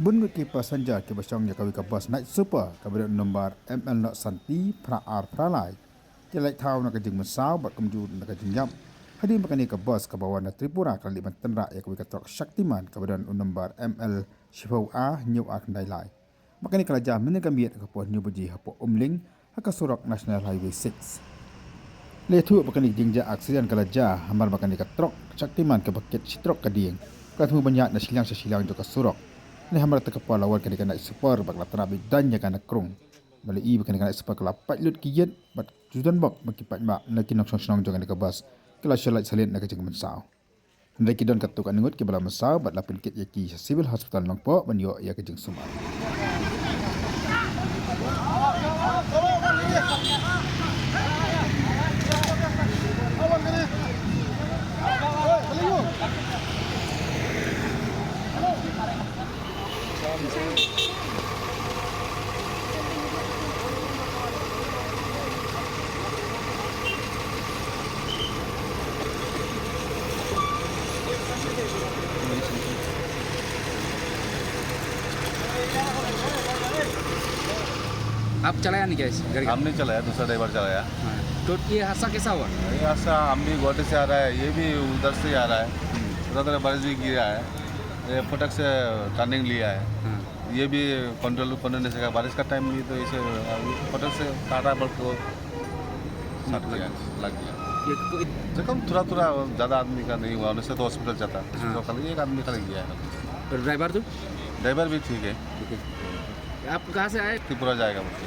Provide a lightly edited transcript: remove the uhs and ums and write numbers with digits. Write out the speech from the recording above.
Bun ki passenger ki basong ya kawi ka bus night super kabel nomor ML not santi pra ar pralai. Jelai thau nak jing mesau bat kemju nak jing yam. Hadi makani ka bus ka bawa na Tripura kali bantenra ya kawi ka truk Shaktiman kabel nomor ML Shifau A new ak ndai lai. Makani kala jam mene gamiet ka po new buji hapo umling haka surok National Highway 6. Le thu makani jingja aksiden kala ja hamar makani ka truk Shaktiman ka baket sitrok ka dieng. Ka thu banyak na silang jo ka surok. Ini hamar terkepal lawan kena super bakla terabi dan jaga nak krung. Balik i kena super kelap lut kijet bat judan bak bagi pat mak nak kinok song jangan ke bas. Kala syalat salin nak jeng mensau. Hendak kidon katuk anengut ke bala mensau bat lapin kit yaki civil hospital nongpo banyo ya ke jeng sumar. आप चलाया नहीं क्या इस गाड़ी का? हमने चलाया, दूसरा ड्राइवर चलाया। तो ये हादसा कैसा हुआ? ये ऐसा हम भी गुवाहाटी से आ रहा है, ये भी उधर से आ रहा है। थोड़ा बारिश भी गिरा है, ये फटक से टर्निंग लिया है। ये भी कंट्रोल करने नहीं सका, बारिश का टाइम भी तो इसे फटक से काटा बल को लग गया। ये जख्म थोड़ा ज़्यादा आदमी का नहीं हुआ, उनसे तो हॉस्पिटल जाता हाँ। तो खाली एक आदमी खाली गया है। तो ड्राइवर तो ड्राइवर भी ठीक है, आप कहाँ से आए? त्रिपुरा जाएगा मुझे।